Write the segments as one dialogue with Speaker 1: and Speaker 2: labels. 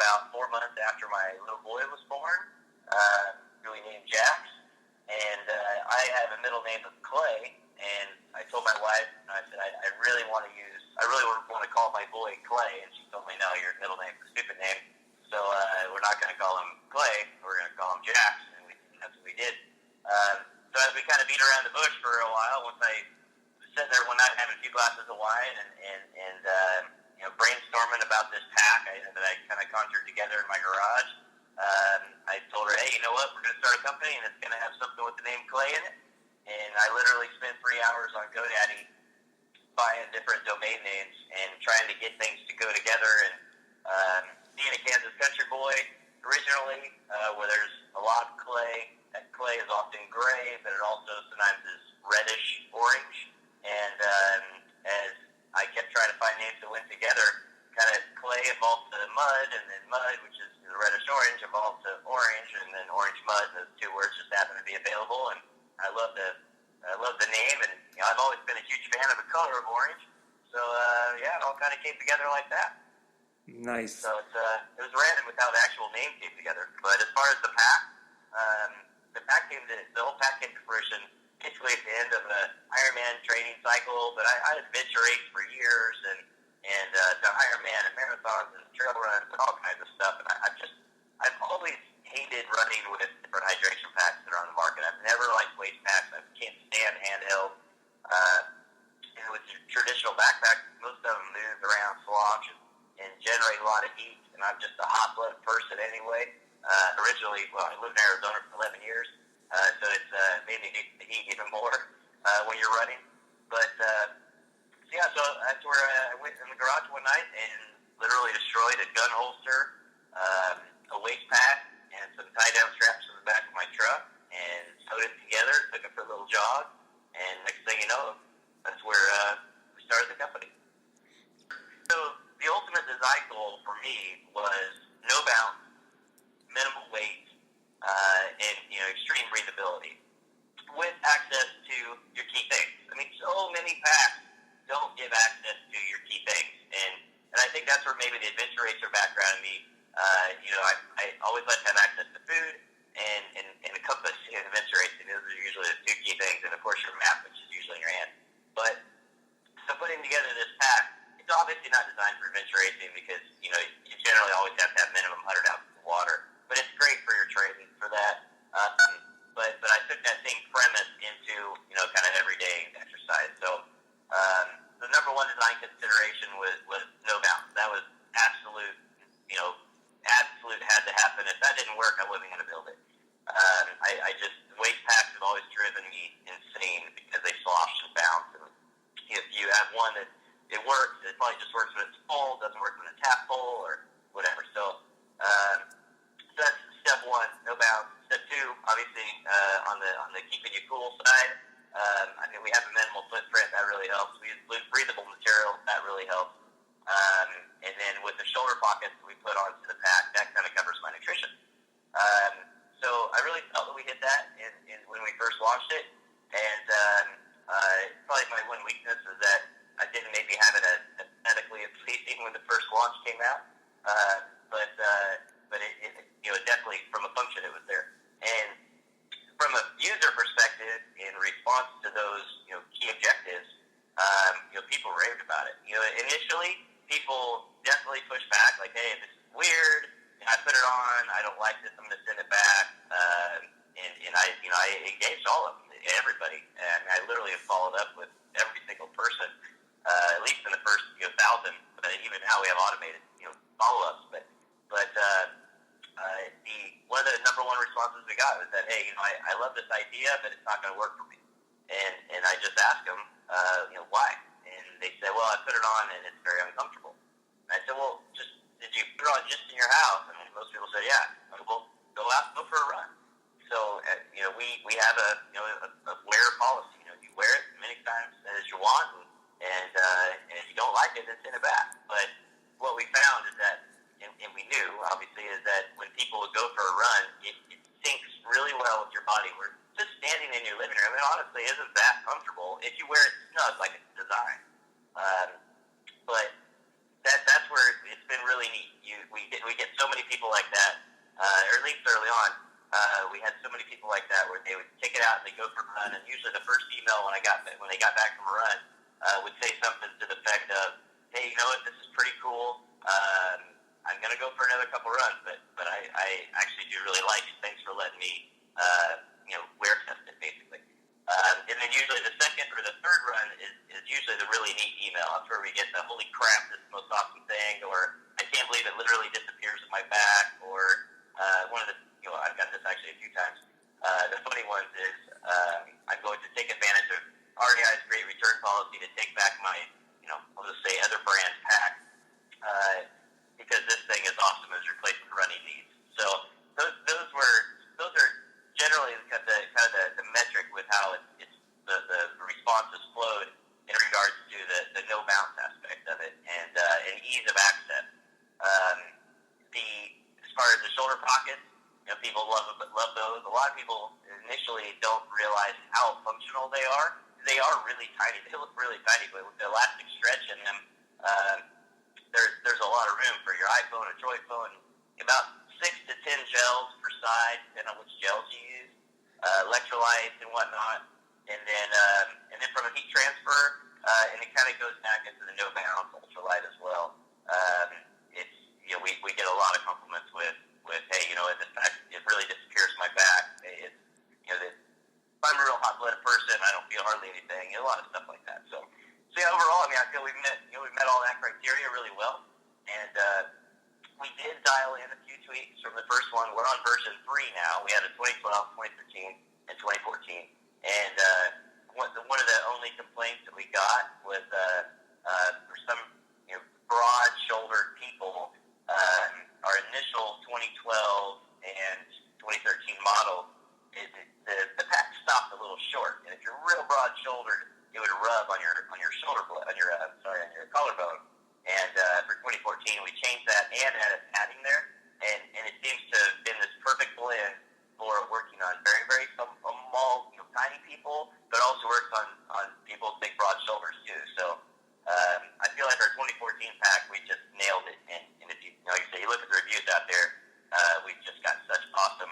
Speaker 1: about 4 months after my little boy was born, who we named Jax. And I have a middle name of Clay, and I told my wife, I said, I really want to call my boy Clay, and she told me, no, your middle name's a stupid name, so we're not going to call him Clay, we're going to call him Jax, and that's what we did. So as we kind of beat around the bush for a while, once I was sitting there one night having a few glasses of wine and brainstorming about this pack that I kind of conjured together in my garage, I told her, hey, you know what, we're going to start a company, and it's going to have something with the name Clay in it. And I literally spent 3 hours on GoDaddy buying different domain names and trying to get things to go together. And being a Kansas country boy originally, where there's a lot of clay, that clay is often gray, but it also sometimes is reddish orange. And as I kept trying to find names that went together, kind of clay evolved to mud, and then mud, which is the reddish orange, evolved to orange, and then orange mud. And those two words just happen to be available, and I love the name, and I've always been a huge fan of the color of orange. So it all kind of came together like that.
Speaker 2: Nice.
Speaker 1: So it was random with how the actual name came together. But as far as the whole pack came to fruition basically at the end of the Ironman training cycle. But I had adventure race for years, and done Ironman and marathons and trail runs and all kinds of stuff. And I've always hated running with different hydration packs that are on the market. I've never liked waist packs. I can't stand handheld. And with your traditional backpacks, most of them move around, slosh, and generate a lot of heat. And I'm just a hot-blooded person anyway. Originally, I lived in Arizona for 11 years, so it's made me hate the heat even more when you're running. But so that's where I went in the garage one night and literally destroyed a gun holster, a waist pack, and some tie-down straps in the back of my truck, and sewed it together, took it for a little jog, and next thing you know, that's where we started the company. So the ultimate design goal for me was no bounce, minimal weight, and extreme breathability, with access to your key things. I mean, so many packs don't give access to your key things, and I think that's where maybe the adventure racer background in me. I always like to have access to food and a compass in adventure racing. Those are usually the two key things, and of course your map, which is usually in your hand. But so putting together this pack, it's obviously not designed for adventure racing because you generally always have to have minimum 100 ounces of water. But it's great for your training for that. But I took that same premise into kind of everyday exercise. So the number one design consideration was no bounce. That was absolute had to happen. If that didn't work, I wasn't going to build it. Waist packs have always driven me insane because they slosh and bounce. And if you have one that it works, it probably just works when it's full, doesn't work when it's half full or whatever. So that's step one, no bounce. Step two, obviously, on the keeping you cool side, we have a minimal footprint. That really helps. We use breathable material. That really helps. And then with the shoulder pockets we put onto the pack, that kind of covers my nutrition. So I really felt that we hit that when we first launched it. And probably my one weakness is that I didn't maybe have it aesthetically pleasing when the first launch came out. But it definitely, from a function, it was there. And from a user perspective, in response to those key objectives, people raved about it. Initially, people definitely pushed back, like, hey, this is weird. I put it on. I don't like this. I'm going to send it back. And I engaged all of them, everybody. And I literally have followed up with every single person, at least in the first 1,000. But even now we have automated follow-ups. But one of the number one responses we got was that, hey, I love this idea, but it's not going to work for me. And I just asked them, why? And they said, well, I put it on and it's very uncomfortable. And I said, well, did you put it on just in your house? And most people said, yeah. I said, well, go out and go for a run. So, we have a wear policy. You wear it as many times as you want, and if you don't like it, then send it back. But what we found is that, and we knew, obviously, is that when people would go for a run, it syncs really well with your body. We're just standing in your living room. It honestly isn't that comfortable if you wear it snug like it's designed. But that's where it's we get so many people like that, or at least early on. We had so many people like that where they would take it out and they go for a run, and usually the first email when they got back from a run would say something to the effect of, "Hey, you know what? This is pretty cool. I'm going to go for another couple runs, but I actually do really like it. Thanks for letting me, wear test it, basically." And then usually the second or the third run is usually the really neat email. That's where we get the "Holy crap, this is the most awesome thing," or "I can't believe it literally disappears in my back," or one of the, I've got this actually a few times. The funny ones is I'm going to take advantage of REI's great return policy to take back my, I'll just say other brand pack because this thing is awesome as replacement running needs. So those are generally the metric with how the response has flowed in regards to the no bounce aspect of it and ease of access. As far as the shoulder pockets, people love those. A lot of people initially don't realize how functional they are. They are really tiny. They look really tiny, but with the elastic stretch in them, there's a lot of room for your iPhone or Droid phone. About 6 to 10 gels per side, depending on which gels you use, electrolytes and whatnot, and then from a heat transfer, and it kind of goes back into the no bounce ultralight as well. We get a lot of compliments with hey, in fact, it really disappears my back. It's if I'm a real hot-blooded person, I don't feel hardly anything. A lot of stuff like that. So yeah, overall, I feel we've met all that criteria really well, and we did dial in a few tweaks from the first one. We're on version 3 now. We had a 2012, 2013, and 2014, and one of the only complaints that we got was for some broad-shouldered people. Our initial 2012 and 2013 model, the pack stopped a little short, and if you're real broad-shouldered, it would rub on your shoulder blade, on your collarbone. And for 2014, we changed that and added padding there, and it seems to have been this perfect blend for working on very, very small, tiny people, but also works on people with big, broad shoulders too. So I feel like our 2014 pack, we just nailed it. And if you, like I say, you look at the reviews out there, we've just got such awesome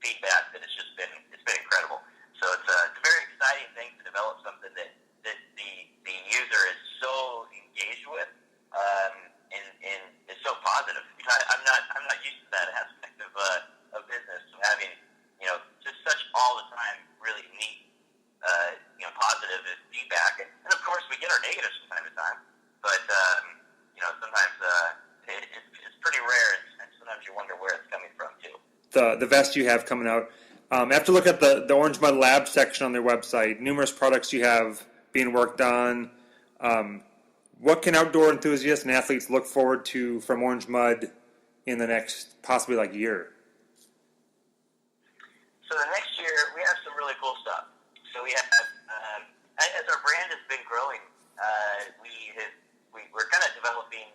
Speaker 1: feedback that it's been incredible. So it's a very exciting thing to develop something that the user is so engaged with, and is so positive. I'm not used to that aspect of business, of having just such all the time really neat positive feedback, and of course we get our negatives from time to time, but sometimes it's pretty rare, and sometimes you wonder where it's coming from too.
Speaker 2: The vest you have coming out. I have to look at the Orange Mud Lab section on their website. Numerous products you have being worked on. What can outdoor enthusiasts and athletes look forward to from Orange Mud in the next possibly year?
Speaker 1: So the next year we have some really cool stuff. So we have, as our brand has been growing, we're kind of developing,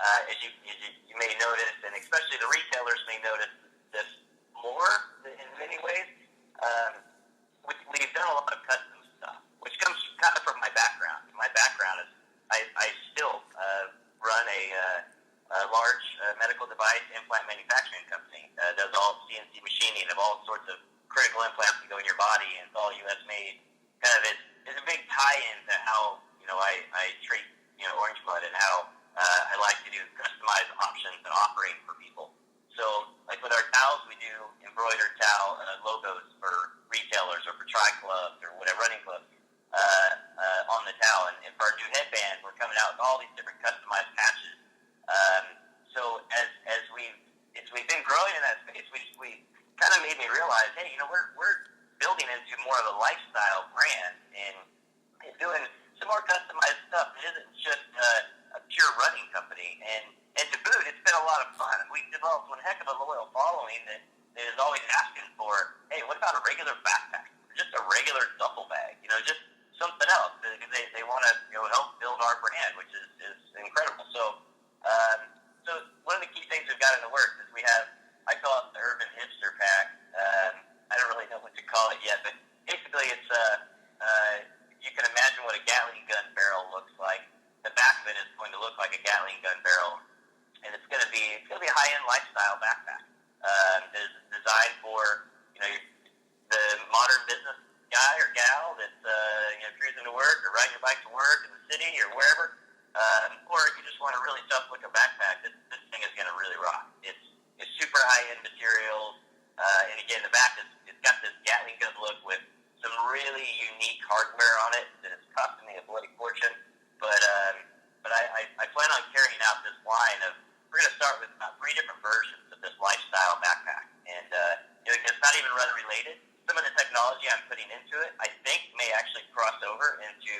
Speaker 1: as you may notice, and especially the retailers may notice this more in many ways. We've done a lot of custom stuff, which comes kind of from my background. My background is I still run a large medical device implant manufacturing company. Does all CNC machining of all sorts of critical implants that go in your body, and it's all U.S. made. Kind of it's a big tie-in to how I treat Orange Mud and how I like to do customized options and offerings for people. So, like with our towels, we do embroidered towel logos for retailers or for tri-clubs or whatever, running clubs on the towel. And for our new headband, we're coming out with all these different customized patches. So as we've been growing in that space, we kind of made me realize, hey, we're building into more of a lifestyle brand and doing some more customized stuff. It isn't just a pure running company. And to boot, it's been a lot of fun. We've developed one heck of a loyal following that is always asking for, hey, what about a regular backpack? Just a regular duffel bag, just something else. They want to help build our brand, which is incredible. So one of the key things we've got in the works is we have, I call it the Urban Hipster Pack. I don't really know what to call it yet, but basically it's you can imagine what a Gatling gun barrel looks like. The back of it is going to look like a Gatling gun barrel, and it's going to be a high-end lifestyle backpack. Designed for the modern business guy or gal that's cruising to work or riding your bike to work in the city or wherever, or if you just want a really tough looking backpack, this thing is going to really rock. It's super high-end materials, and again, the back it's got this Gatling gun look with some really unique hardware on it that is costing me a bloody fortune. But I plan on carrying out this line of, we're going to start with about 3 different versions of this lifestyle backpack, and it's not even run related. Some of the technology I'm putting into it, I think, may actually cross over into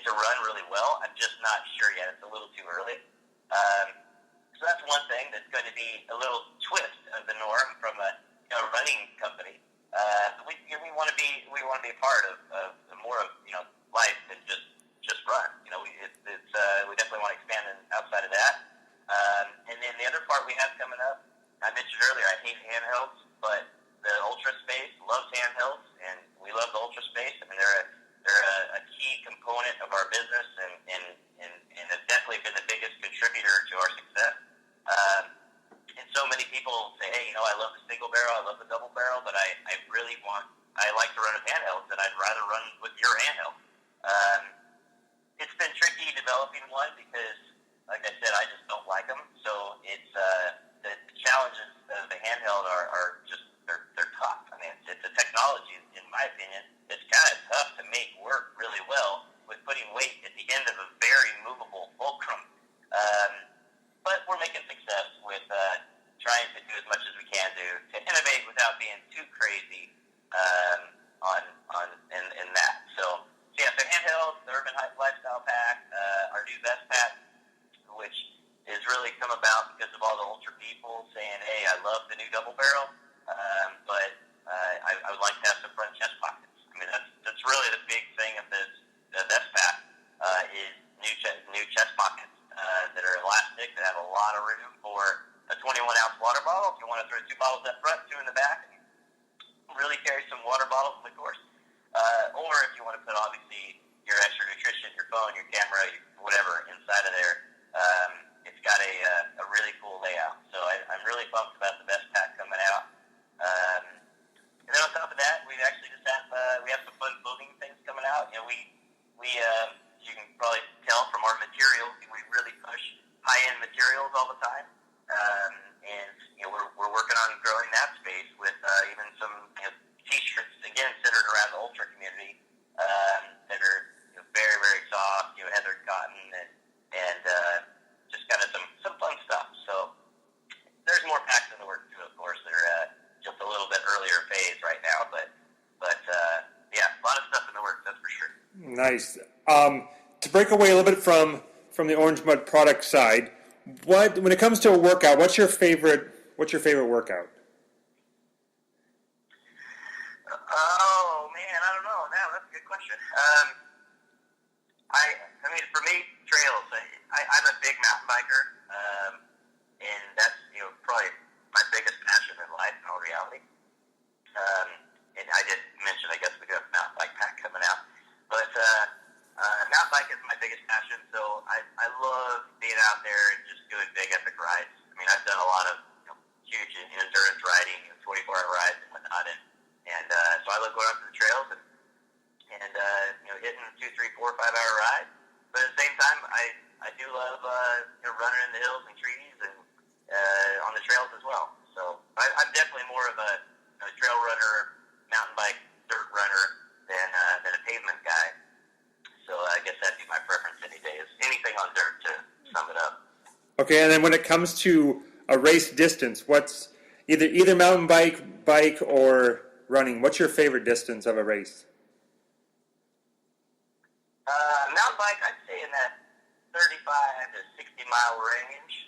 Speaker 1: run really well. I'm just not sure yet. It's a little too early. So that's one thing that's going to be a little twist of the norm from a running company. We want to be a part of more of life than just run. We definitely want to expand outside of that. And then the other part we have coming up, I mentioned earlier, I hate handhelds, but the Ultra Space loves handhelds, and we love the Ultra Space. I mean, they're a key component of our business, and have definitely been the biggest contributor to our success. And so many people say, hey, I love the single barrel, I love the double barrel, but I like to run with handhelds, and I'd rather run with your handheld. It's been tricky developing one because, like I said, I just don't like them. So it's the challenges of the handheld are just they're tough. I mean, it's a technology, in my opinion, that's kind of tough to make work really well with putting weight at the end of a very movable fulcrum. But we're making success with trying to do as much as we can to innovate without being too crazy in that. So handheld, the Urban Lifestyle Pack, our new vest pack, which has really come about because of all the ultra people saying, hey, I love the new double barrel, but I would like to have some front chest pockets. I mean, that's really the big thing of the vest pack is new chest pockets that are elastic, that have a lot of room for a 21-ounce water bottle. If you want to throw 2 bottles up front, 2 in the back, and really carry some water bottles in the course. Or if you want to put, obviously, your extra nutrition, your phone, your camera, whatever, inside of there, it's got a really cool layout. So I'm really pumped about the vest pack coming out. And then on top of that, we actually just have some fun clothing things coming out. We you can probably tell from our materials, we really push high-end materials all the time. And we're working on growing that space with even some T-shirts, again, centered around the ultra community, that are very, very soft, heathered cotton, and just kind of some fun stuff. So there's more packs in the works too, of course. They're just a little bit earlier phase right now, but yeah, a lot of stuff in the works, that's for sure.
Speaker 2: Nice. To break away a little bit from the Orange Mud product side, when it comes to a workout, what's your favorite workout?
Speaker 1: Oh man, I don't know. That's a good question. I mean, for me, trails. I'm a big mountain biker, and that's probably my biggest passion in life, in all reality. And I did mention, I guess we do have a mountain bike pack coming out, but mountain bike is my biggest passion. So I love being out there and just doing big epic rides. I mean, I've done a lot of huge endurance riding, 24-hour rides and whatnot, and so I love going out to the trails and hitting 2, 3, 4, 5-hour rides. But at the same time, I do love running in the hills and trees and on the trails as well. So I'm definitely more of a trail runner, mountain bike, dirt runner than a pavement guy. So I guess that'd be my preference any day, is anything on dirt, to sum it up.
Speaker 2: Okay, and then when it comes to a race distance, what's either mountain bike or running, what's your favorite distance of a race?
Speaker 1: Mountain bike, I'd say in that 35 to 60 mile range.